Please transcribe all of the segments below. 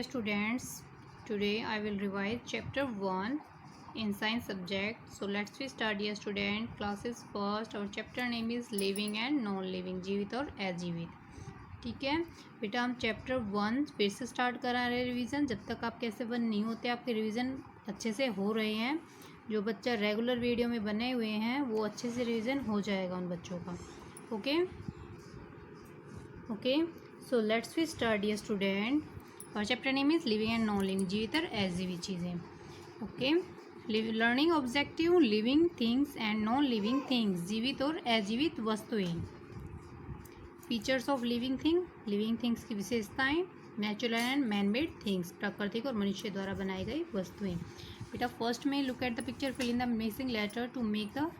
dear students, today I will revise chapter 1 in science subject. So let's we start dear student. Classes first. Our chapter name is living and non living, जीवित और अजीवित. ठीक है बेटा, हम chapter 1 फिर से start करा रहे हैं रिवीजन. जब तक आप कैसे 1 नहीं होते आपके रिवीजन अच्छे से हो रहे हैं. जो बच्चा रेगुलर वीडियो में बने हुए हैं वो अच्छे से रिवीजन हो जाएगा उन बच्चों का. Okay so let's we start dear student. और chapter name is living and non living, जीवित और अजीवित चीज़ें. Okay, learning objective living things and non living things, जीवित और अजीवित वस्तुएं. फीचर्स ऑफ लिविंग थिंग्स की विशेषताएं. Natural and man made things, प्राकृतिक और मनुष्य द्वारा बनाई गई वस्तुएं. बेटा फर्स्ट में look at the picture, fill in the missing letter to make the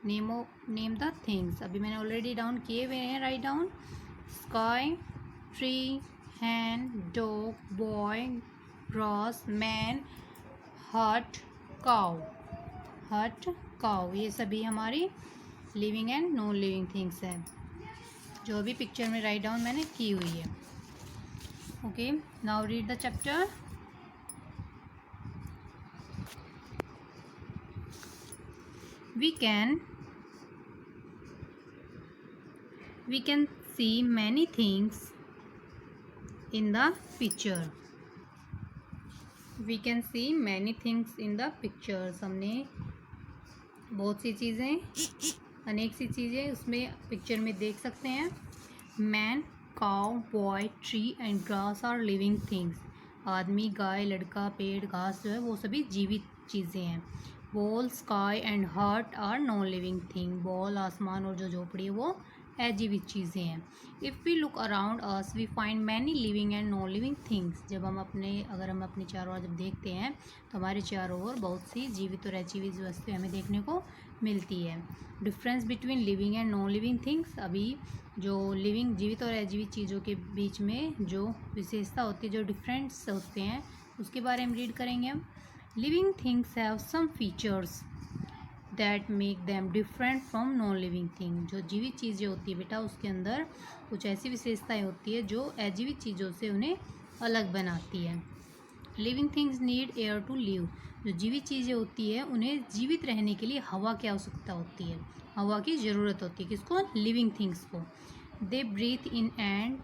name the things. अभी मैंने ऑलरेडी डाउन किए हुए हैं. Write down sky, tree, hand, dog, boy, grass, man, hut, cow. ये सभी हमारी living and non living things हैं जो अभी पिक्चर में राइट डाउन मैंने की हुई है. Okay, now read the chapter. We can see many things in the picture. We can see many things in the pictures. हमने बहुत सी चीज़ें, अनेक सी चीज़ें उसमें पिक्चर में देख सकते हैं. Man, cow, boy, tree and grass are living things. आदमी, गाय, लड़का, पेड़, घास जो है वो सभी जीवित चीज़ें हैं. Ball, sky and hurt are non living thing. Ball, आसमान और जो झोपड़ी है वो अजीवित चीज़ें हैं. If we look around us we find many living and non living things. अगर हम अपने चारों ओर जब देखते हैं तो हमारे चारों ओर बहुत सी जीवित और अजीवित वस्तुएं हमें देखने को मिलती है. Difference between living and non living things. अभी जो लिविंग जीवित और अजीवित चीज़ों के बीच में जो विशेषता होती है, जो डिफरेंस होते हैं, उसके बारे में रीड करेंगे हम. Living things have some features that make them different from non living thing. जो जीवित चीज़ें होती है बेटा उसके अंदर कुछ ऐसी विशेषताएं होती है जो अजीवित चीज़ों से उन्हें अलग बनाती है. Living things need air to live. जो जीवित चीज़ें होती है उन्हें जीवित रहने के लिए हवा की आवश्यकता होती है, हवा की ज़रूरत होती है. किसको? लिविंग थिंग्स को. They breathe in and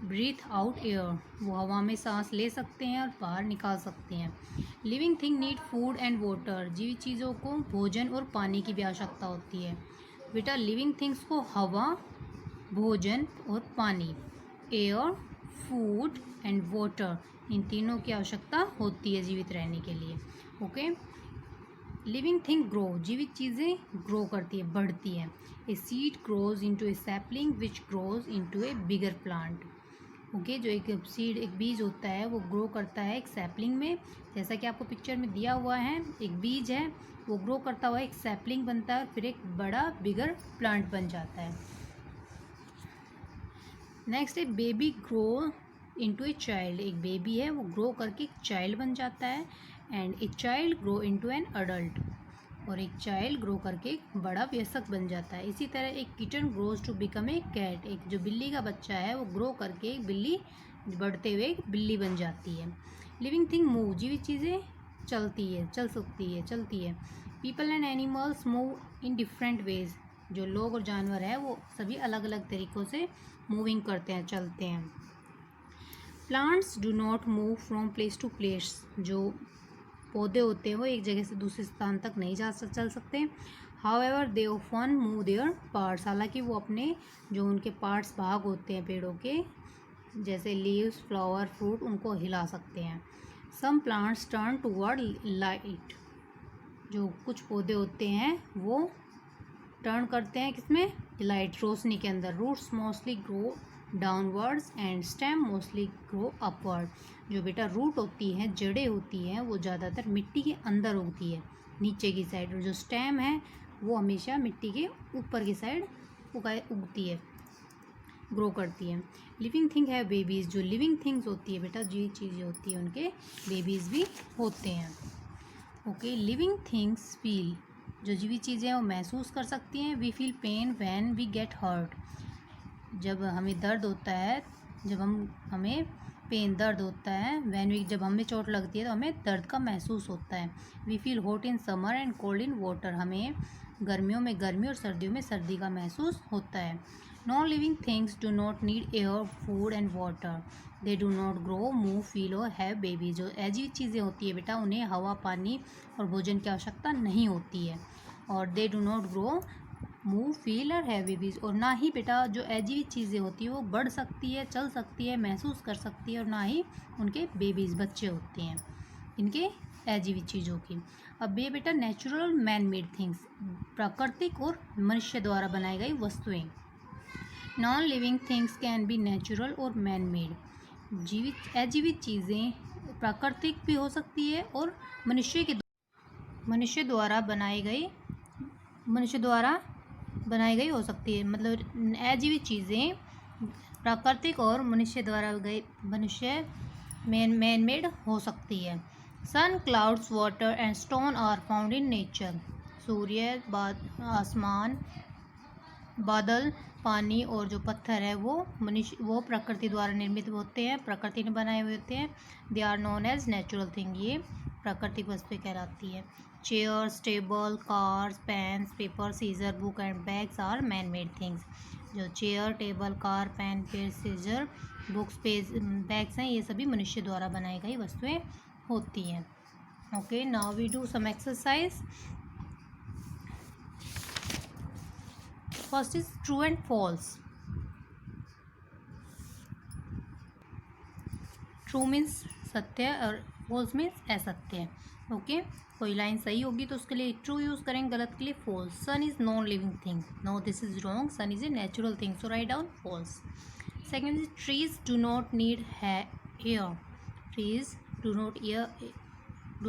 breathe out air. वो हवा में सांस ले सकते हैं और बाहर निकाल सकते हैं. Living thing need food and water. जीवित चीज़ों को भोजन और पानी की भी आवश्यकता होती है. बेटा लिविंग थिंग्स को हवा, भोजन और पानी, एयर, फूड एंड वाटर, इन तीनों की आवश्यकता होती है जीवित रहने के लिए. Okay, living thing grow. जीवित चीज़ें ग्रो करती है, बढ़ती है. A seed grows into A sapling which grows into A bigger plant. Okay, जो एक सीड, एक बीज होता है वो ग्रो करता है एक सैपलिंग में, जैसा कि आपको पिक्चर में दिया हुआ है. एक बीज है वो ग्रो करता हुआ एक सैपलिंग बनता है और फिर एक बड़ा बिगर प्लांट बन जाता है. नेक्स्ट है baby grow into a child. एक बेबी है वो ग्रो करके एक चाइल्ड बन जाता है. And a child grow into an adult. और एक चाइल्ड ग्रो करके एक बड़ा वयस्क बन जाता है. इसी तरह एक kitten grows to become a cat. एक जो बिल्ली का बच्चा है वो ग्रो करके एक बिल्ली, बढ़ते हुए एक बिल्ली बन जाती है. Living thing move. जीवित चीज़ें चलती है, चलती है. People and animals move in different ways. जो लोग और जानवर है वो सभी अलग अलग तरीक़ों से मूविंग करते हैं, चलते हैं. Plants do not move from place to place. जो पौधे होते हैं वो एक जगह से दूसरे स्थान तक नहीं चल सकते. However they often move there parts. हालांकि वो अपने जो उनके पार्ट्स, भाग होते हैं पेड़ों के, जैसे लीव्स, फ्लावर, फ्रूट, उनको हिला सकते हैं. Some plants turn toward light. जो कुछ पौधे होते हैं वो टर्न करते हैं किसमें? लाइट, रोशनी के अंदर. Roots mostly grow downwards and stem mostly grow upward. जो बेटा रूट होती हैं, जड़ें होती हैं, वो ज़्यादातर मिट्टी के अंदर उगती है, नीचे की साइड. और जो स्टेम है वो हमेशा मिट्टी के ऊपर की साइड उगती है, ग्रो करती है. लिविंग थिंग है बेबीज़. जो लिविंग थिंग्स होती है बेटा, जो चीज़ें होती है उनके बेबीज़ भी होते हैं. Okay, living things feel. जो जीवित चीज़ें हैं वो महसूस कर सकती हैं. We feel pain when we get hurt. जब हमें दर्द होता है, जब हमें पेन दर्द होता है। व्हेन वी जब हमें चोट लगती है तो हमें दर्द का महसूस होता है। We feel hot in summer and cold in water, हमें गर्मियों में गर्मी और सर्दियों में सर्दी का महसूस होता है। Non living things do not need air, food and water, they do not grow, move, feel और हैव बेबी। जो अजीब चीज़ें होती है बेटा, उन्हें हवा, पानी और भोजन की आवश्यकता नहीं होती है। और they do not grow, move, feel और हैव बेबीज, और ना ही बेटा जो अजीब चीज़ें होती है वो बढ़ सकती है, चल सकती है, महसूस कर सकती है, और ना ही उनके बेबीज बच्चे होते हैं इनके अजीब चीज़ों की। अब ये बेटा नेचुरल और मैन मेड थिंग्स, प्राकृतिक और मनुष्य द्वारा बनाई गई वस्तुएं। Non living things can be natural और मैन मेड, जीवित अजीवित चीज़ें प्राकृतिक भी हो सकती है और मनुष्य द्वारा बनाई गई हो सकती है। मतलब अजीवित चीज़ें प्राकृतिक और मैन मेड हो सकती है। Sun, clouds, water and stone are found in nature, सूर्य, आसमान, बादल, पानी और जो पत्थर है वो प्रकृति द्वारा निर्मित होते हैं, प्रकृति ने बनाए हुए होते हैं। They are known as natural thing, ये प्राकृतिक वस्तुएं कहलाती है। Chairs, table, cars, pens, paper, scissor, book and bags are man made things. जो chair, table, car, pen, paper, scissor, books, bags हैं, ये सभी मनुष्य द्वारा बनाई गई वस्तुएं होती हैं। Okay, now we do some exercise. First is true and false. True means सत्य और फॉल्स मीन्स असत्य। ओके, कोई लाइन सही होगी तो उसके लिए ट्रू यूज़ करेंगे, गलत के लिए false. Sun is non living thing, no this is wrong, sun is a natural thing, so right down false. Second is trees do not need air, trees do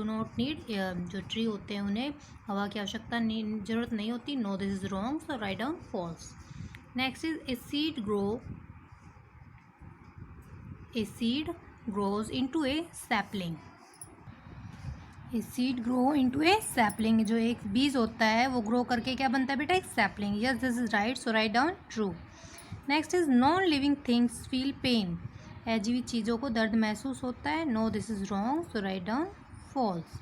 not need air, जो tree होते हैं उन्हें हवा की आवश्यकता जरूरत नहीं होती, no this is wrong, so right down false. Next is a seed grows into a sapling, a seed grow into a sapling, जो एक बीज होता है वो ग्रो करके क्या बनता है बेटा, एक sapling. Yes, this is right, so right down true. Next is non living things feel pain, अजीब चीज़ों को दर्द महसूस होता है, no this is wrong, so right down false.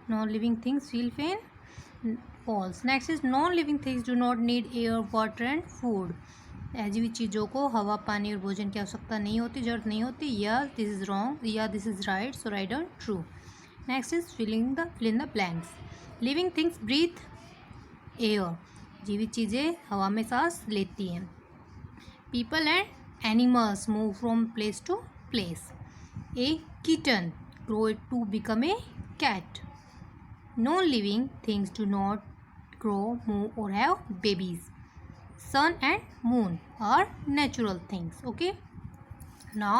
Non living things feel pain, false. Next is non living things do not need air, water and food, अजीब चीज़ों को हवा, पानी और भोजन की आवश्यकता नहीं होती, जरूरत नहीं होती, या दिस इज रॉन्ग, या this is right, so right down true. Next is fill in the blanks. Living things breathe air, जीवित चीज़ें हवा में सांस लेती हैं। People and animals move from place to place, a kitten grow to become a cat. Non living things do not grow, move और have babies. Sun and moon are natural things. Okay, now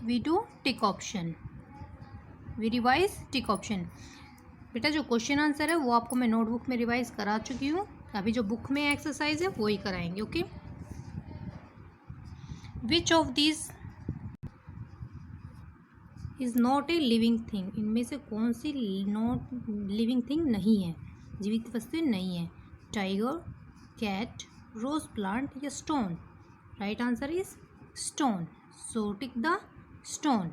we do tick option, we revise tick option। बेटा जो question answer है वो आपको मैं notebook में revise करा चुकी हूँ, अभी जो बुक में एक्सरसाइज है वो ही कराएंगे। Okay, which of this is not a living thing, इनमें से कौन सी नॉट लिविंग थिंग नहीं है, जीवित वस्तु नहीं है। टाइगर, cat, rose plant या stone, right answer is stone, so tick the stone।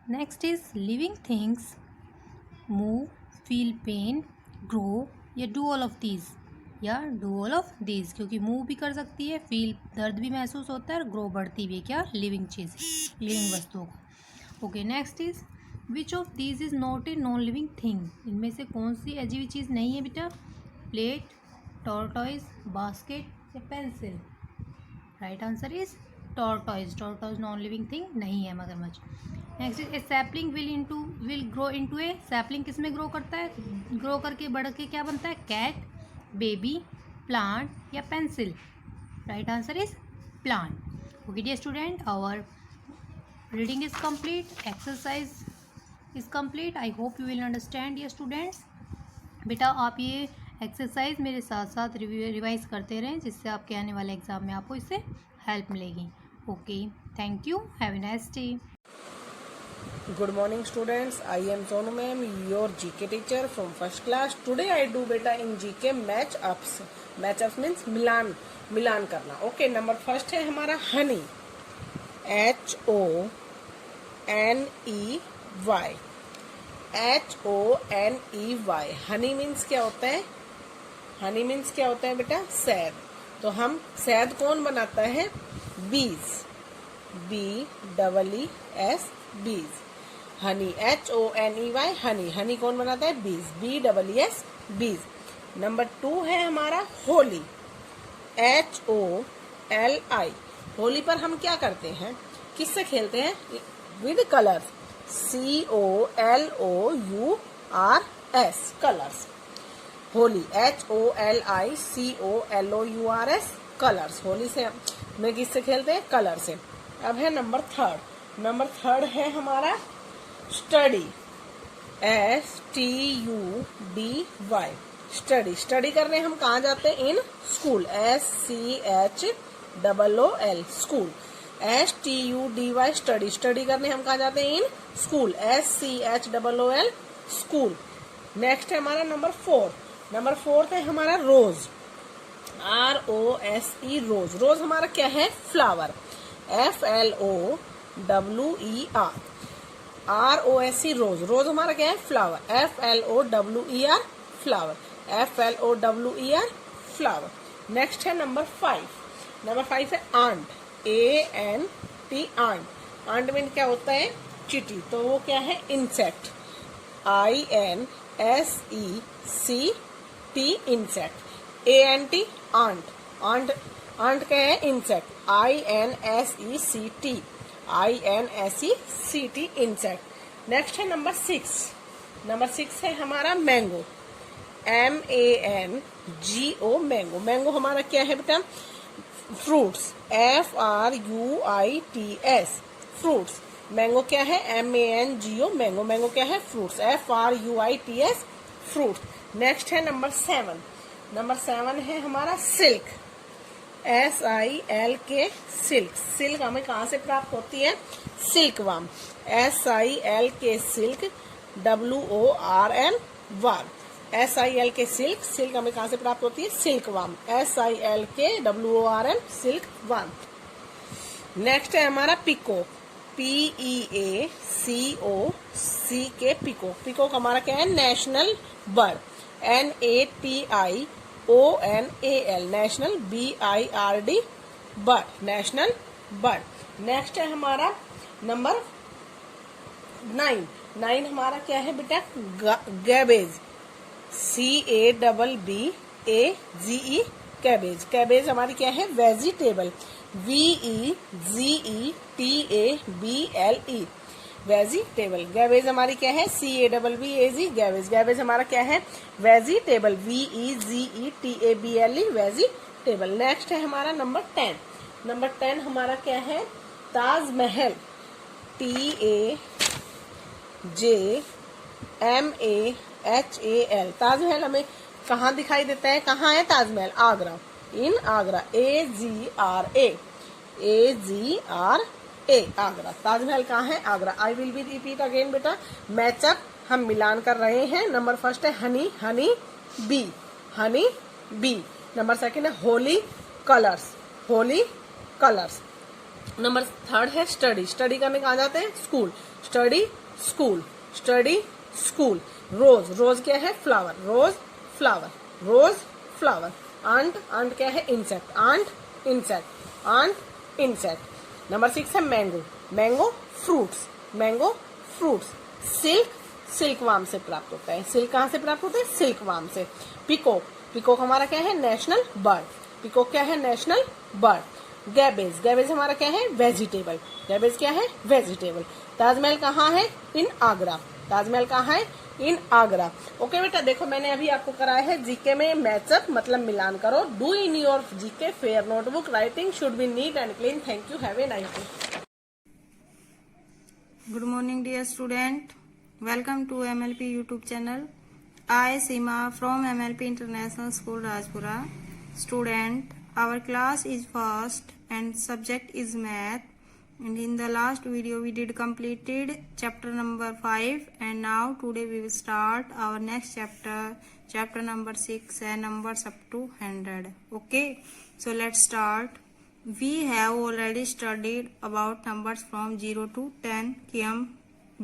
next is living things move, feel pain, grow या do all of these, या do all of these, क्योंकि मूव भी कर सकती है, फील दर्द भी महसूस होता है, और ग्रो बढ़ती भी है क्या, लिविंग चीज़, लिविंग वस्तुओं को। Okay, next is which of these is not a non living thing, इनमें से कौन सी अजीब चीज़ नहीं है बेटा। प्लेट, टॉर्टॉइज, बास्केट या pencil, right answer is tortoise, tortoise non living thing नहीं है, मगरमच्छ। Next is A sapling will grow into A, sapling किस में ग्रो करता है, ग्रो करके बढ़ के क्या बनता है, कैट, बेबी, प्लांट या pencil, right answer is plant. Okay dear student, our reading is complete, exercise is complete, I hope you will understand dear students। बेटा आप ये एक्सरसाइज मेरे साथ साथ रिवाइज करते रहें, जिससे आपके आने वाले एग्ज़ाम में आपको इससे हेल्प मिलेगी। Okay, thank you, have a nice day. Good morning students, I am Sonu ma'am, your GK teacher from first class. Today I do beta in GK match ups. Match ups means मिलान करना. Okay, number first है हमारा honey. HONEY. HONEY. honey means क्या होता है? honey means क्या होता है बेटा? शहद. तो हम शहद कौन बनाता है? bees. BEES bees. Honey HONEY Honey. Honey कौन बनाता है? बीज. BEES बीज. नंबर 2 है हमारा होली. HOLI. होली पर हम क्या करते हैं? किससे खेलते हैं? With colours. COLOURS colours. Holi HOLICOLOURS colours. Holi से में किससे खेलते हैं? कलर से. अब है नंबर थर्ड. नंबर थर्ड है हमारा स्टडी. STUDY study. स्टडी करने हम कहाँ जाते हैं? In school. SCHOOL school. STUDY study. Study करने हम कहाँ जाते हैं? In school. SCHOOL school. Next है हमारा नंबर 4. नंबर 4 है हमारा रोज. ROSE rose. रोज हमारा क्या है? Flower. FLOWER ROSE rose. Rose हमारा क्या है? Flower. FLOWER flower. FLOWER flower. Next है नंबर 5. नंबर 5 है ant. ANT ant. Ant mean क्या होता है? चींटी. तो वो क्या है? Insect. INSECT insect. ANT ant. Ant ant क्या है? इंसेक्ट. INSECT insect. नेक्स्ट है नंबर 6. नंबर 6 है हमारा मैंगो. MANGO mango. मैंगो हमारा क्या है बेटा? फ्रूट्स. FRUITS fruits. मैंगो क्या है? MANGO mango. मैंगो क्या है? फ्रूट्स. FRUITS fruits. नेक्स्ट है नंबर 7. नंबर 7 है हमारा सिल्क. SILK silk. सिल्क हमें कहाँ से प्राप्त होती है? Silk worm. SILK silk. WORM वाम. SILK silk. सिल्क हमें कहाँ से प्राप्त होती है? Silk worm. SILK WORM silk worm. Next है हमारा पिको. PEACOCK peacock. पिको हमारा क्या है? National bird. NATIONAL national. BIRD bird. National bird. Next है हमारा नंबर 9. 9 हमारा क्या है बेटा? गैबेज. CABBAGE cabbage. कैबेज हमारी क्या है? वेजिटेबल. VEGETABLE vegetable. गैबेज हमारी क्या है? CABBAG गैबेज. गैबेज हमारा क्या है? वेजिटेबल. VEGETABLE vegetable. नेक्स्ट है हमारा नंबर 10. नंबर 10 हमारा क्या है? ताजमहल. TAJMAHAL ताजमहल हमें कहाँ दिखाई देता है? कहाँ है ताजमहल? आगरा. इन आगरा. AGRA आगरा. ताजमहल कहाँ है? Agra. I will be repeat again बेटा. मैचअप हम मिलान कर रहे हैं. नंबर फर्स्ट है honey. Honey bee. Honey bee. Number second है Holi. Colours. Holi colours. Number third है स्टडी. स्टडी करने कहाँ जाते हैं? School. Study school. Study school. Rose. Rose क्या है? Flower. Rose flower. Rose flower. Ant. Ant क्या है? Insect. Ant insect. Ant insect. Number 6 है mango. Mango fruits. Mango fruits. Silk. Silk वाम से प्राप्त होता है. सिल्क कहाँ से प्राप्त होता है? सिल्क वाम से. पिकॉक. पिकॉक हमारा क्या है? National bird. पिकॉक क्या है? National bird. गैबेज. गैबेज हमारा क्या है? वेजिटेबल. गैबेज क्या है? वेजिटेबल. ताजमहल कहाँ है? इन आगरा. ताजमहल कहाँ है? इन आगरा. ओके बेटा, देखो मैंने अभी आपको कराया है जीके में मैचअप मतलब मिलान करो. Do in your GK fair notebook. Writing should be neat and clean. Thank you. Have a nice day. Good morning dear student. Welcome to MLP YouTube channel. I Seema from MLP International School Rajpura. Student, our class is first and subject is math. and in the last video we did completed chapter number 5, and now today we will start our next chapter number 6, and numbers up to 100. Okay, so let's start. We have already studied about numbers from 0 to 10 कि हम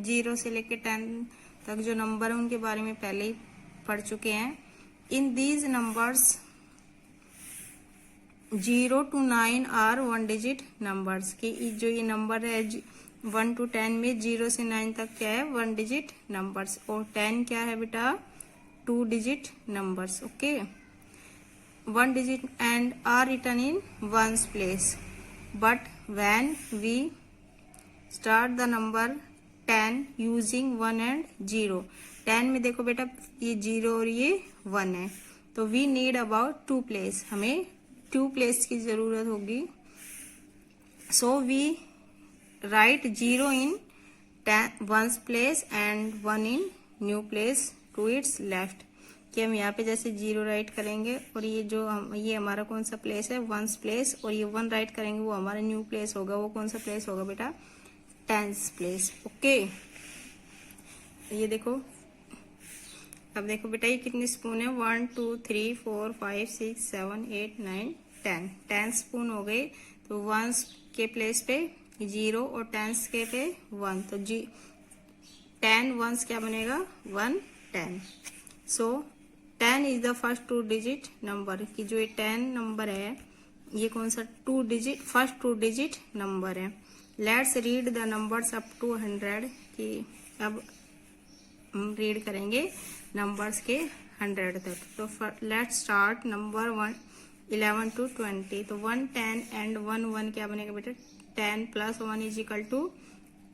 0 से लेके 10 तक जो number है उनके बारे में पहले ही पढ़ चुके हैं. In these numbers 0 to 9 are 1 digit numbers की जो ये नंबर है 1 to 10 में 0 से 9 तक क्या है 1 डिजिट नंबर्स, और 10 क्या है बेटा 2 digit numbers. Okay, 1 digit and are written in ones place, but when we start the number 10 using 1 and 0, 10 में देखो बेटा ये 0 और ये 1 है, तो we need about 2 place, हमें 2 place की जरूरत होगी. so we write 0 in 1's place and 1 in new place to its left. कि हम यहाँ पे जैसे 0 राइट करेंगे और ये जो ये हमारा कौन सा प्लेस है 1's प्लेस, और ये 1 राइट करेंगे वो हमारा न्यू प्लेस होगा. वो कौन सा प्लेस होगा बेटा 10's प्लेस. ओके, ये देखो, अब देखो बेटा ये कितने स्पून है 1 2 3 4 5 6 7 8 9 10. 10 स्पून हो गए, तो 1's के प्लेस पे 0 और 10's के पे 1, तो 10 1's क्या बनेगा 1 10. So 10 is the first 2 digit number की जो ये 10 नंबर है ये कौन सा फर्स्ट 2 डिजिट नंबर है. Let's read the numbers up to 100 कि अब हम रीड करेंगे नंबर्स के 100 तक. तो लेट्स स्टार्ट नंबर 11 to 20. तो 1 10 एंड 1 1 क्या बनेगा बेटा 10 plus 1 इज इक्वल टू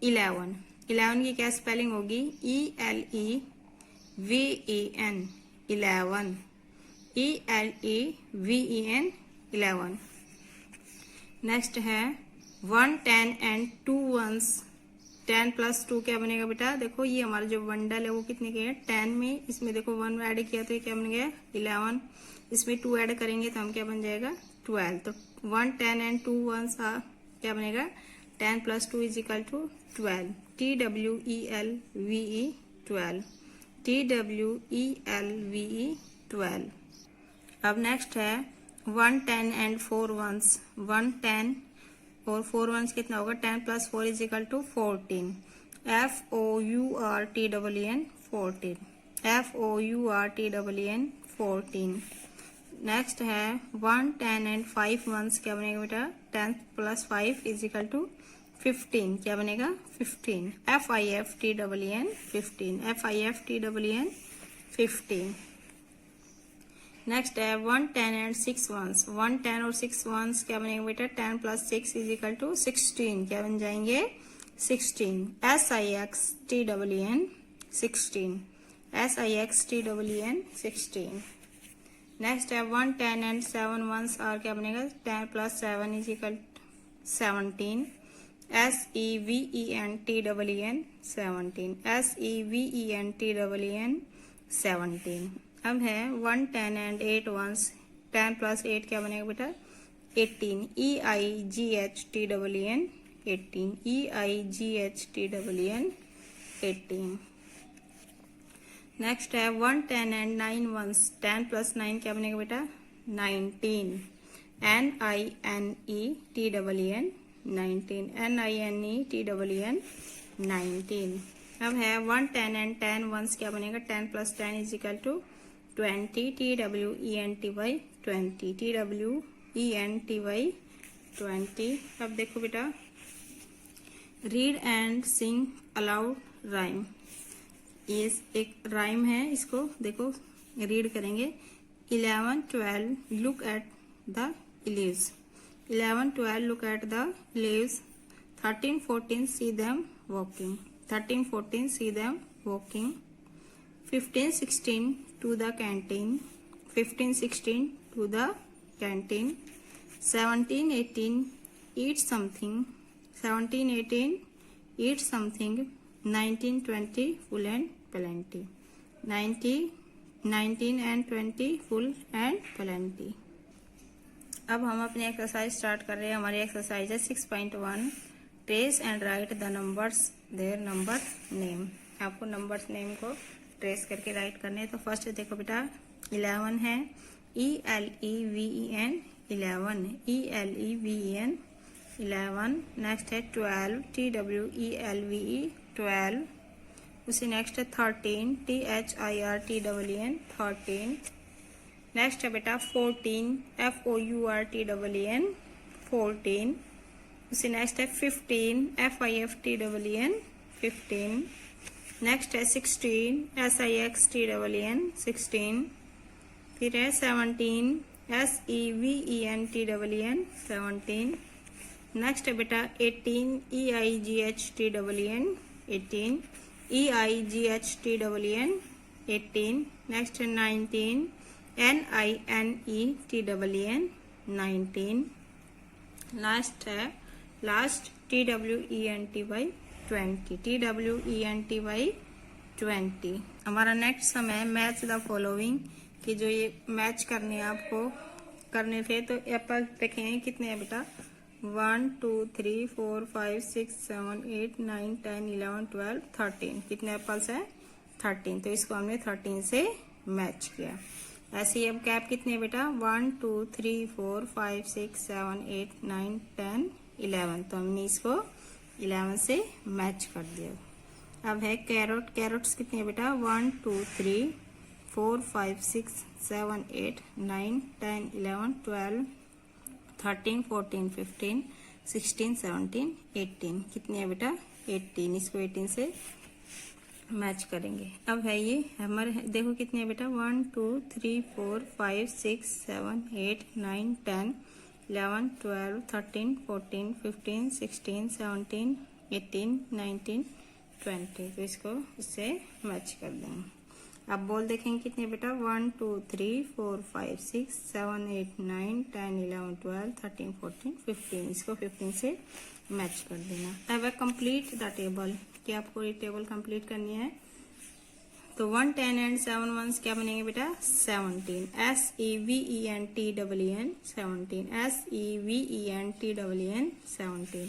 11. 11 की क्या स्पेलिंग होगी ELEVEN 11, ELEVEN 11. नेक्स्ट है 1 10 एंड 2 1s. 10 plus 2 क्या बनेगा बेटा, देखो ये हमारा जो बंडल है वो कितने के हैं 10 में, इसमें देखो 1 ऐड किया तो ये क्या बन गया 11, इसमें 2 ऐड करेंगे तो हम क्या बन जाएगा 12. तो 1 10 एंड 2 1s क्या बनेगा 10 plus 2 is equal to 12. TWELVE 12, TWELVE 12. अब नेक्स्ट है 1 10 एंड 4 1s. 1 10 और 4 1s कितना होगा 10 plus 4 is equal to 14. FOURTEN 14, FOURTEN 14. Next है 1 10 एंड 5 1s क्या बनेगा बेटा 10 plus 5 इज इक्वल टू 15. क्या बनेगा 15. FIFTEN 15, FIFTEN 15. नेक्स्ट है 1 10 एंड 6 1s. 1 10 और 6 1s क्या बनेगा बेटा 10 plus 6 इज इक्वल टू 16. क्या बन जाएंगे 16. SIXTEN 16, SIXTEN 16. नेक्स्ट है 1 10 एंड 7 1s और क्या बनेगा 10 plus 7 is equal 17. SEVENTEN 17, SEVENTEN 17. अब है 1 10 एंड 8 1s. 10 plus 8 क्या बनेगा बेटा 18, EIGHTEN 18, EIGHTEN 18. नेक्स्ट है 1 10 एंड 9 1s. 10 plus 9 क्या बनेगा बेटा 19, NINETEN 19, NINETEN 19. अब है 1 10 एंड 10 1s क्या बनेगा 10 plus 10 is equal to 20, TWENTY 20, TWENTY 20. अब देखो बेटा read and sing aloud rhyme. ये एक राइम है, इसको देखो रीड करेंगे. 11 12 look at the leaves. 11 12 look at the leaves. 13 14 see them walking. 13 14 see them walking. 15 16 to the canteen. 15 16 to the canteen. 17 18 eat something. 17 18 eat something. 19 20 full and plenty. 19 and 20 full and plenty. अब हम अपनी exercise start कर रहे हैं. हमारी exercise है 6.1 trace and write the numbers their number name. आपको numbers name को ट्रेस करके राइट करने हैं। तो फर्स्ट देखो बेटा 11 है, ELEVEN 11, ELEVEN 11। नेक्स्ट है 12, TWELVE 12। उसी नेक्स्ट है 13, THIRTEN 13। नेक्स्ट है बेटा 14, FOURTEN 14। उसी नेक्स्ट है 15, FIFTEN 15। नेक्स्ट है 16, SIXTEN 16। फिर है 17, SEVENTEN 17। नेक्स्ट है बेटा 18, EIGHTEN 18, EIGHTEN 18। नेक्स्ट है 19, NINETEN 19। लास्ट है TWENTY 20। हमारा नेक्स्ट सम है मैच द फॉलोइंग, कि जो ये मैच करने हैं आपको करने थे। तो एप्पल देखेंगे कितने हैं बेटा, 1 2 3 4 5 6 7 8 9 10 11 12 13। कितने एप्पल्स है, 13। तो इसको हमने 13 से मैच किया। ऐसे ही अब कैप कितने बेटा, 1 2 3 4 5 6 7 8 9 10 11। तो हमने इसको 11 से मैच कर दिया। अब है कैरोट, कैरोट्स कितने हैं बेटा, 1 2 3 4 5 6 7 8 9 10 11 12 13 14 15 16 17 18। कितने हैं बेटा, 18। इसको 18 से मैच करेंगे। अब है ये हमारे, देखो कितने हैं बेटा, 1 2 3 4 5 6 7 8 9 10 11 12 13 14 15 16 17 18 19 20। तो इसको इससे मैच कर देंगे। अब बॉल देखेंगे कितने बेटा, 1 2 3 4 5 6 7 8 9 10 11 12 13 14 15। इसको 15 से मैच कर देना। अब है कंप्लीट द टेबल, कि आपको ये टेबल कंप्लीट करनी है। तो 1 10 एंड 7 1 क्या बनेंगे बेटा, 17, SEVENTEN 17, SEVENTEN 17।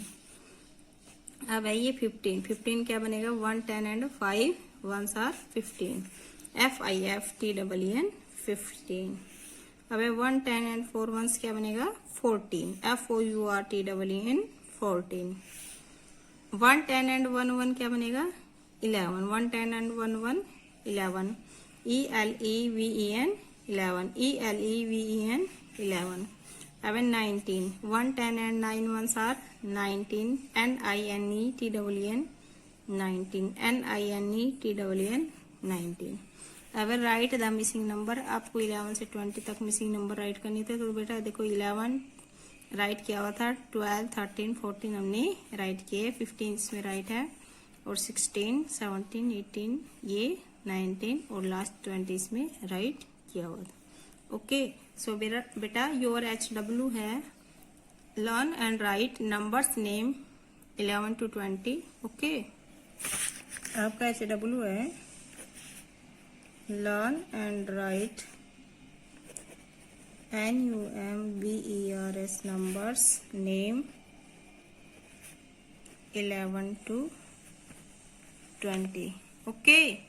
अब है ये 15 क्या बनेगा, 1 10 एंड 5 1s are 15, FIFTEN 15। अब है 1 10 एंड 4 1s क्या बनेगा, 14, FOURTEN 14। 1 10 एंड 1 1 क्या बनेगा, 11, 1 10 एंड 1 1 11, ELEVEN 11, ELEVEN 11। अब 19, 1 10 and 9 1s are 19, NINETEN 19, NINETEN 19। अब राइट द मिसिंग नंबर, आपको 11 से 20 तक मिसिंग नंबर राइट करनी थे। तो बेटा देखो 11 राइट किया हुआ था, 12 13 14 हमने राइट किए, 15 इसमें राइट है, और 16 17 18 ये 19 और लास्ट 20 इसमें राइट किया हुआ था। ओके, सो बेटा योर HW है learn and right numbers name 11 to 20। Okay, आपका HW है learn and right NUMBERS numbers name 11 to 20। Okay,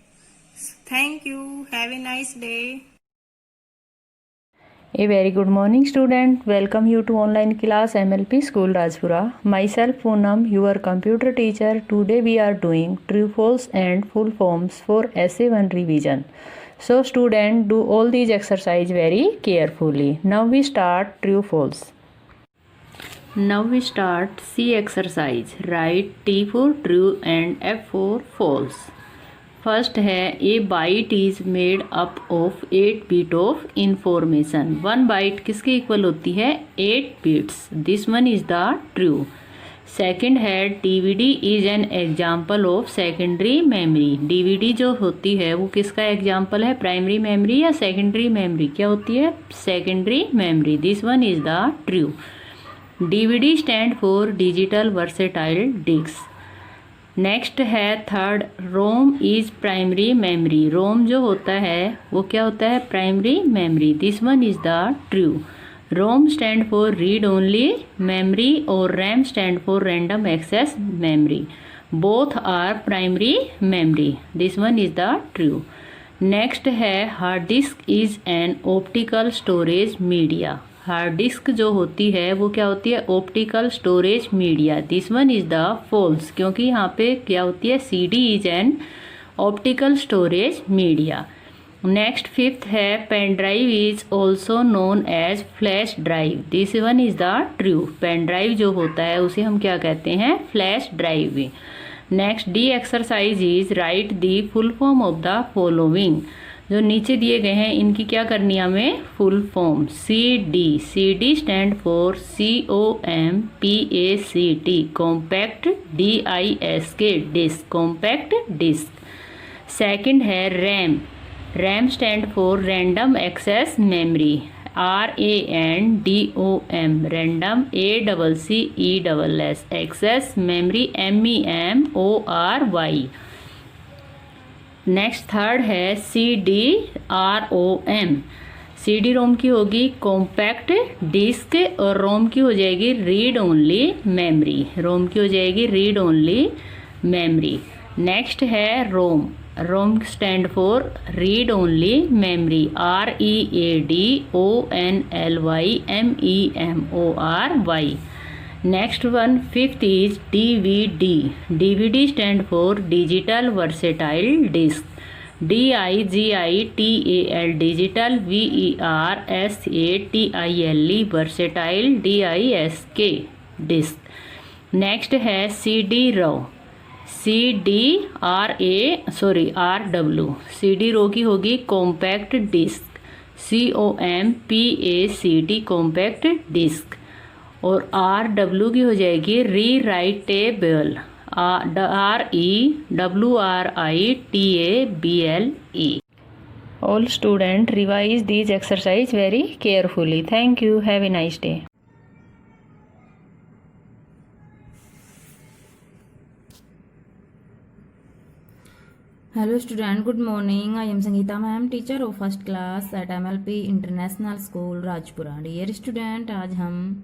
thank you, have a nice day। A very good morning student, welcome you to online class MLP School Rajpura। Myself Poonam, your computer teacher। Today we are doing true false and full forms for essay 1 revision। So student, do all these exercise very carefully। Now we start true false। Now we start C exercise। Write T for true and F for false। First है a byte is made up of 8 bit of information. 1 byte किसके equal होती है, 8 bits. This one is the true. Second है DVD is an example of secondary memory. DVD जो होती है वो किसका एग्जाम्पल है, प्राइमरी मेमोरी या सेकेंडरी मेमोरी, क्या होती है, secondary memory. This one is the true. DVD stand for digital versatile disc. Next है third, Rome is primary memory. ROM जो होता है वो क्या होता है, primary memory. This one is the true. ROM stand for read only memory और RAM stand for random access memory. Both are primary memory. This one is the true. Next है hard disk is an optical storage media. Hard disk जो होती है वो क्या होती है? Optical storage media. This one is the false, क्योंकि यहाँ पे क्या होती है? CD is an optical storage media. Next fifth है pen drive is also known as flash drive. This one is the true. Pen drive जो होता है उसे हम क्या कहते हैं? फ्लैश ड्राइव भी. Next D exercise is write the full form of the following. जो नीचे दिए गए हैं इनकी क्या करनी है हमें? Full form. CD stand for COMPACT compact. DISK disk compact disc. Second है RAM stand for random access memory. RANDOM random. ACCESS access memory. MEMORY. Next third है CD-ROM. CD-ROM की होगी कॉम्पैक्ट डिस्क और रोम की हो जाएगी रीड ओनली मेमोरी. रोम की हो जाएगी रीड ओनली मेमोरी. नेक्स्ट है ROM stand for read only memory. READONLY MEMORY. Next one fifth is DVD stand for digital versatile disc. DIGITAL digital. VERSATILE versatile. DISK disc. Next है RW. CD-RW की होगी compact disc. COMPACT compact disc. और RW की हो जाएगी rewritable. REWRITABLE. All student revise these exercise very carefully. Thank you. Have a nice day. Hello student, good morning. I am Sangeeta ma'am, teacher of first class at MLP International School, Rajpura. Dear student, आज हम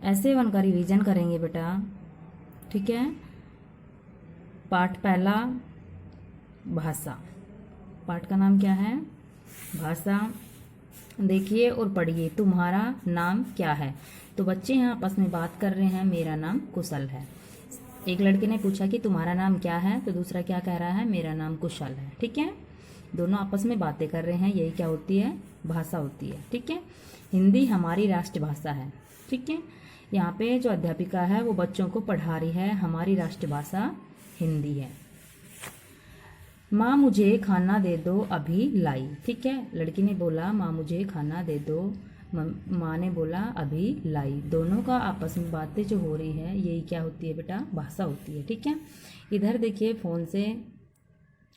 ऐसे one का revision करेंगे बेटा. ठीक है. पाठ पहला भाषा. पाठ का नाम क्या है? भाषा. देखिए और पढ़िए. तुम्हारा नाम क्या है? तो बच्चे यहाँ आपस में बात कर रहे हैं. मेरा नाम कुशल है. एक लड़के ने पूछा कि तुम्हारा नाम क्या है, तो दूसरा क्या कह रहा है? मेरा नाम कुशल है. ठीक है. दोनों आपस में बातें कर रहे हैं. यही क्या होती है? भाषा होती है. ठीक है. हिंदी हमारी राष्ट्रभाषा है. ठीक है. यहाँ पे जो अध्यापिका है वो बच्चों को पढ़ा रही है. हमारी राष्ट्रभाषा हिंदी है. माँ मुझे खाना दे दो अभी लाई. ठीक है. लड़की ने बोला माँ मुझे खाना दे दो. माँ ने बोला अभी लाई. दोनों का आपस में बातें जो हो रही है यही क्या होती है बेटा? भाषा होती है. ठीक है. इधर देखिए फ़ोन से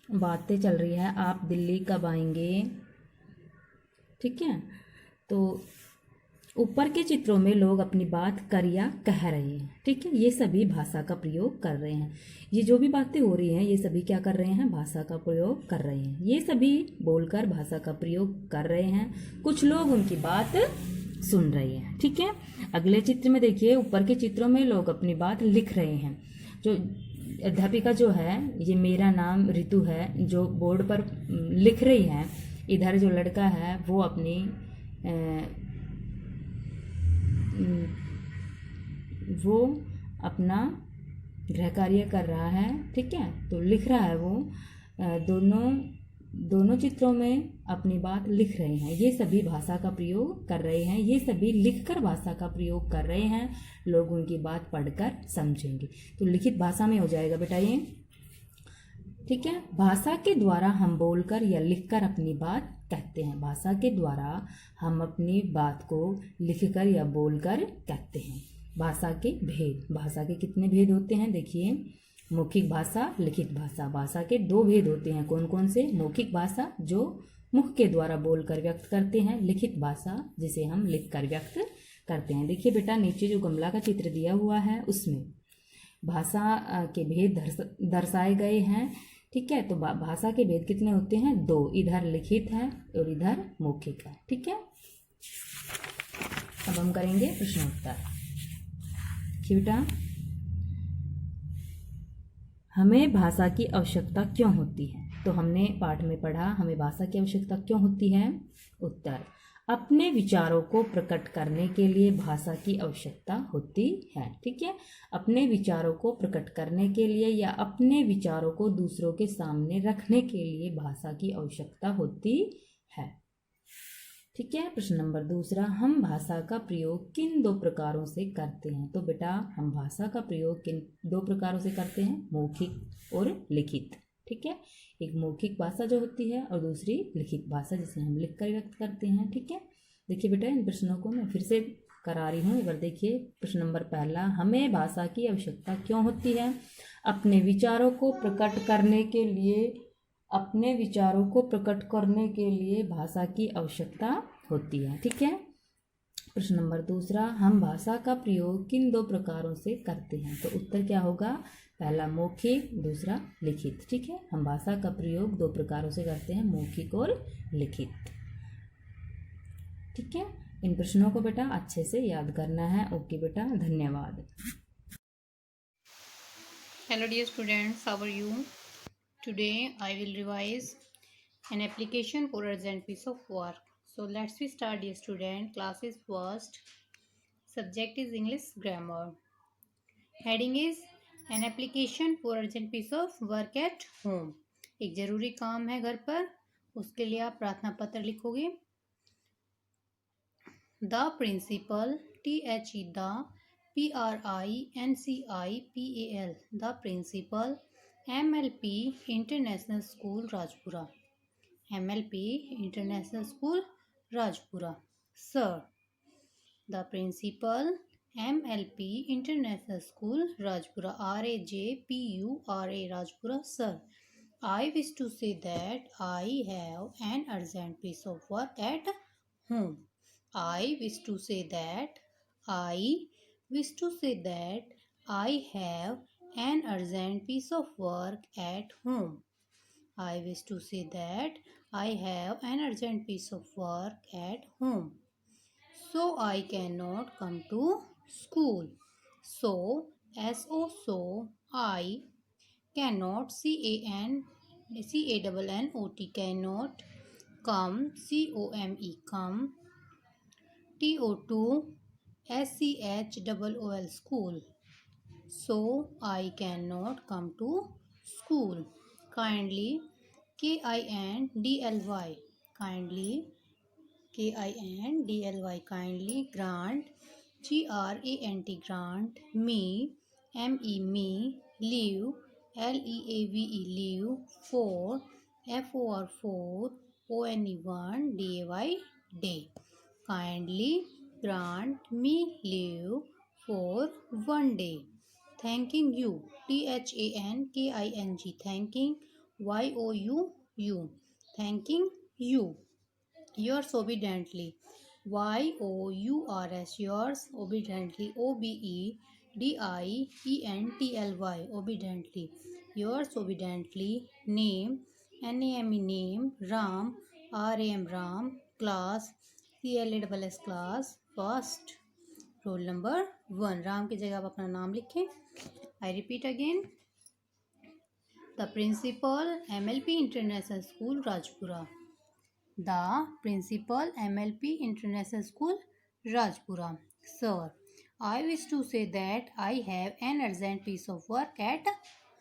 बातें चल रही है. आप दिल्ली कब आएंगे? ठीक है. तो ऊपर के चित्रों में लोग अपनी बात कर या कह रहे हैं. ठीक है. ये सभी भाषा का प्रयोग कर रहे हैं. ये जो भी बातें हो रही हैं ये सभी क्या कर रहे हैं? भाषा का प्रयोग कर रहे हैं. ये सभी बोलकर भाषा का प्रयोग कर रहे हैं. कुछ लोग उनकी बात सुन रहे हैं. ठीक है. अगले चित्र में देखिए. ऊपर के चित्रों में लोग अपनी बात लिख रहे हैं. जो अध्यापिका जो है, ये मेरा नाम रितु है, जो बोर्ड पर लिख रही है. इधर जो लड़का है वो अपनी वो अपना गृह कार्य कर रहा है. ठीक है. तो लिख रहा है वो. दोनों चित्रों में अपनी बात लिख रहे हैं. ये सभी भाषा का प्रयोग कर रहे हैं. ये सभी लिखकर भाषा का प्रयोग कर रहे हैं. लोग उनकी बात पढ़कर समझेंगे. तो लिखित भाषा में हो जाएगा बेटा ये. ठीक है. भाषा के द्वारा हम बोलकर या लिखकर अपनी बात कहते हैं. भाषा के द्वारा हम अपनी बात को लिखकर या बोलकर कहते हैं. भाषा के भेद. भाषा के कितने भेद होते हैं? देखिए. मौखिक भाषा, लिखित भाषा. भाषा के दो भेद होते हैं. कौन कौन से? मौखिक भाषा जो मुख के द्वारा बोलकर व्यक्त करते हैं. लिखित भाषा जिसे हम लिखकर व्यक्त करते हैं. देखिए बेटा नीचे जो गमला का चित्र दिया हुआ है उसमें भाषा के भेद दर्शाए गए हैं. ठीक है। तो भाषा के भेद कितने होते हैं? 2। इधर लिखित है और इधर मौखिक है। ठीक है। अब हम करेंगे प्रश्नोत्तर। देखिए बेटा, हमें भाषा की आवश्यकता क्यों होती है? तो हमने पाठ में पढ़ा हमें भाषा की आवश्यकता क्यों होती है। उत्तर, अपने विचारों को प्रकट करने के लिए भाषा की आवश्यकता होती है। ठीक है। अपने विचारों को प्रकट करने के लिए या अपने विचारों को दूसरों के सामने रखने के लिए भाषा की आवश्यकता होती है। ठीक है। प्रश्न नंबर 2, हम भाषा का प्रयोग किन 2 प्रकारों से करते हैं? तो बेटा, हम भाषा का प्रयोग किन 2 प्रकारों से करते हैं? मौखिक और लिखित। ठीक है। एक मौखिक भाषा जो होती है और दूसरी लिखित भाषा जिसे हम लिख कर व्यक्त करते हैं। ठीक है। देखिए बेटा, इन प्रश्नों को मैं फिर से करा रही हूँ, एक बार देखिए। प्रश्न नंबर 1, हमें भाषा की आवश्यकता क्यों होती है? अपने विचारों को प्रकट करने के लिए भाषा की आवश्यकता होती है। ठीक है। प्रश्न नंबर 2, हम भाषा का प्रयोग किन 2 प्रकारों से करते हैं? तो उत्तर क्या होगा? पहला मौखिक, दूसरा लिखित। ठीक है। हम भाषा का प्रयोग 2 प्रकारों से करते हैं, मौखिक और लिखित। ठीक है। इन प्रश्नों को बेटा अच्छे से याद करना है। ओके बेटा, धन्यवाद। Hello dear students, how are you? Today I will revise an application for urgent piece of work. So let's we start dear student. Class is first. Subject is English grammar. Heading is an application for urgent piece of work at home. एक जरूरी काम है घर पर, उसके लिए आप प्रार्थना पत्र लिखोगे। The principal, THE, the PRINCIPAL, the principal, MLP International School Rajpura, MLP International School Rajpura, sir. The principal, MLP International School Rajpura, RAJPURA Rajpura, sir. I wish to say that I have an urgent piece of work at home. I wish to say that I have an urgent piece of work at home. I wish to say that I have an urgent piece of work at home. So I cannot come to school. So, so I cannot, CANNOT, cannot, come, COME, come, TO2 SCHOOL, school. So I cannot come to school. Kindly, KINDLY, kindly, KINDLY, kindly, grant, GRANT, grant, me, me, leave, LEAVE, leave, for, FOR, for, ONE1, DAY, day. Kindly grant me leave for 1 day. Thanking you, THANKING, thanking, YOUU, thanking you. Yours obediently, YOURS, yours obediently, OBEDIENTLY, obediently. Yours obediently. Name, NAME, name, Ram, RAM, Ram, class, CLASS, class, first, roll number 1. Ram की जगह आप अपना नाम लिखें। I repeat again. The principal, MLP International School Rajpura. The principal, MLP International School Rajpura, sir. I wish to say that I have an urgent piece of work at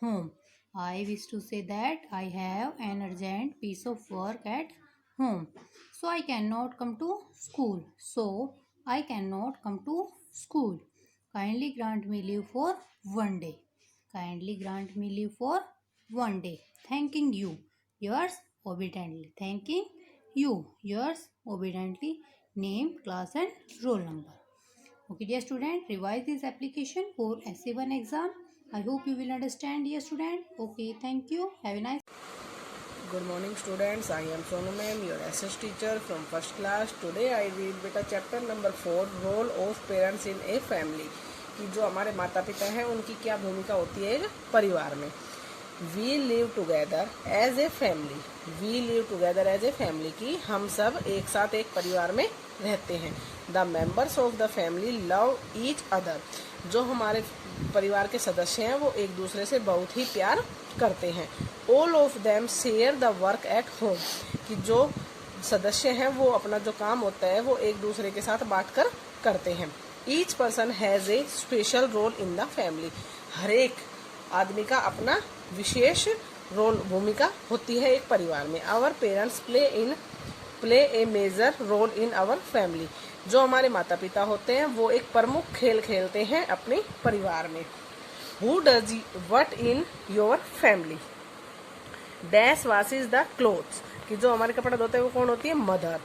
home. I wish to say that I have an urgent piece of work at home. So I cannot come to school. So I cannot come to school. Kindly grant me leave for 1 day. Kindly grant me leave for 1 day. Thanking you. Yours obediently. Thanking you. Yours obediently. Name, class and roll number. Okay dear student, revise this application for SA1 exam. I hope you will understand dear student. Okay, thank you. Have a nice. Good morning students, I am Sonu ma'am, your SS teacher from first class. Today I read beta chapter number 4, role of parents in a family, कि जो हमारे माता पिता हैं उनकी क्या भूमिका होती है परिवार में। We live together as a family, we live together as a family की हम सब एक साथ एक परिवार में रहते हैं। The members of the family love each other, जो हमारे परिवार के सदस्य हैं वो एक दूसरे से बहुत ही प्यार करते हैं। All of them share the work at home, कि जो सदस्य हैं वो अपना जो काम होता है वो एक दूसरे के साथ बांटकर करते हैं। Each person has a special role in the family, हर एक आदमी का अपना विशेष रोल भूमिका होती है एक परिवार में। Our parents play a major role in our family, जो हमारे माता पिता होते हैं वो एक प्रमुख खेल खेलते हैं अपने परिवार में। Who does what in your family, dash washes the clothes, कि जो हमारे कपड़ा धोते हैं वो कौन होती है, mother.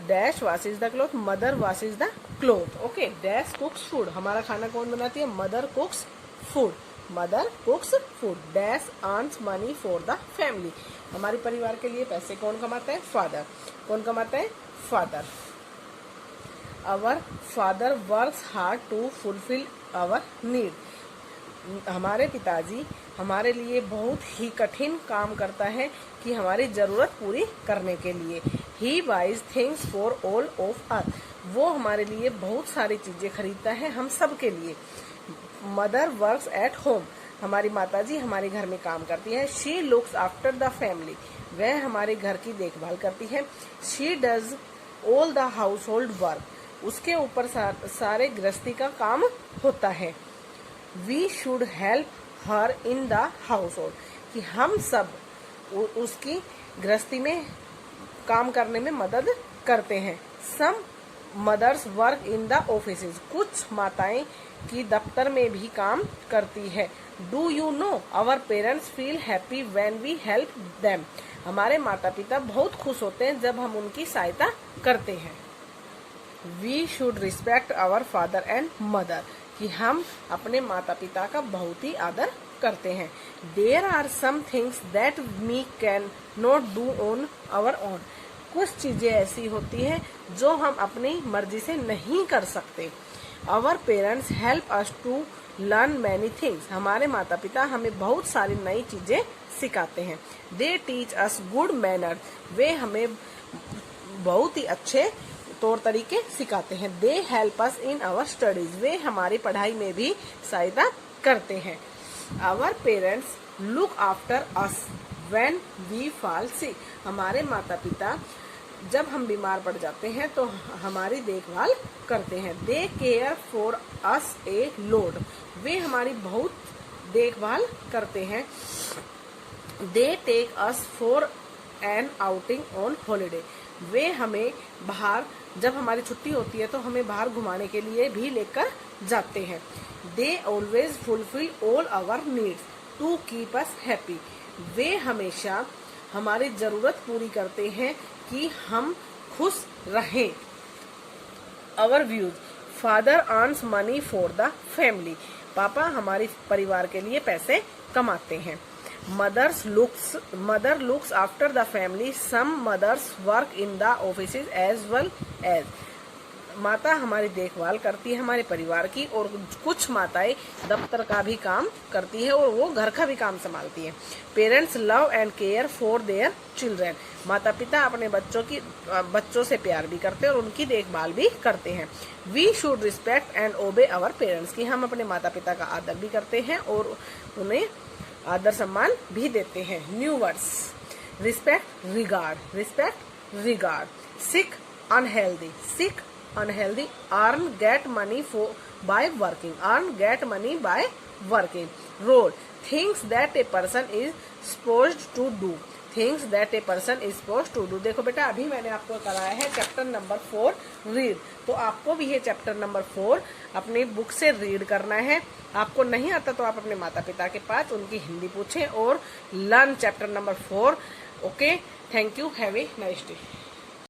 Dash washes the cloth, mother washes the cloth. Okay, dash कुक्स food, हमारा खाना कौन बनाती है, mother कुक्स food, mother कुक्स food. Dash earns money for the family, हमारे परिवार के लिए पैसे कौन कमाता है, फादर। कौन कमाता है, father. Our father works hard to fulfil our need, हमारे पिताजी हमारे लिए बहुत ही कठिन काम करता है कि हमारी ज़रूरत पूरी करने के लिए। He buys things for all of us, वो हमारे लिए बहुत सारी चीज़ें खरीदता है हम सब के लिए। मदर वर्क्स एट होम, हमारी माताजी हमारे घर में काम करती है। She looks after the family, वह हमारे घर की देखभाल करती है। She does all the household work, उसके ऊपर सारे गृहस्थी का काम होता है। We should help her in the household, कि हम सब उसकी गृहस्थी में काम करने में मदद करते हैं। Some mothers work in the offices, कुछ माताएं की दफ्तर में भी काम करती है। Do you know our parents feel happy when we help them, हमारे माता पिता बहुत खुश होते हैं जब हम उनकी सहायता करते हैं। We should respect our father and mother, कि हम अपने माता पिता का बहुत ही आदर करते हैं। There are some things that we can not do on our own, कुछ चीजें ऐसी होती हैं जो हम अपनी मर्जी से नहीं कर सकते। Our parents help us to learn many things, हमारे माता पिता हमें बहुत सारी नई चीजें सिखाते हैं। They teach us good manner, वे हमें बहुत ही अच्छे तौर तरीके सिखाते हैं। They help us in our studies, वे हमारी पढ़ाई में भी सहायता करते हैं। Our parents look after us when we fall sick, हमारे माता पिता जब हम बीमार पड़ जाते हैं तो हमारी देखभाल करते हैं। They care for us a lot, वे हमारी बहुत देखभाल करते हैं। They take us for an outing on holiday, वे हमें बाहर जब हमारी छुट्टी होती है तो हमें बाहर घुमाने के लिए भी लेकर जाते हैं। They always fulfil all our needs to keep us happy, वे हमेशा हमारी जरूरत पूरी करते हैं कि हम खुश रहें। Our views, father earns money for the family, पापा हमारे परिवार के लिए पैसे कमाते हैं। Mother looks after the family, some mothers work in the offices as well as, माता हमारी देखभाल करती है हमारे परिवार की और कुछ माताएं दफ्तर का भी काम करती है और वो घर का भी काम संभालती है। Parents love and care for their children, माता पिता अपने बच्चों से प्यार भी करते हैं और उनकी देखभाल भी करते हैं। We should respect and obey our parents, की हम अपने माता पिता का आदर भी करते हैं और उन्हें आदर सम्मान भी देते हैं। New words, respect regard, sick unhealthy, earn get money by working, role, things that a person is supposed to do, देखो बेटा अभी मैंने आपको कराया है चैप्टर नंबर 4 रीड, तो आपको भी ये चैप्टर नंबर 4 अपनी बुक से रीड करना है। आपको नहीं आता तो आप अपने माता पिता के पास उनकी हिंदी पूछें और learn chapter number 4। Okay, thank you, have a nice day.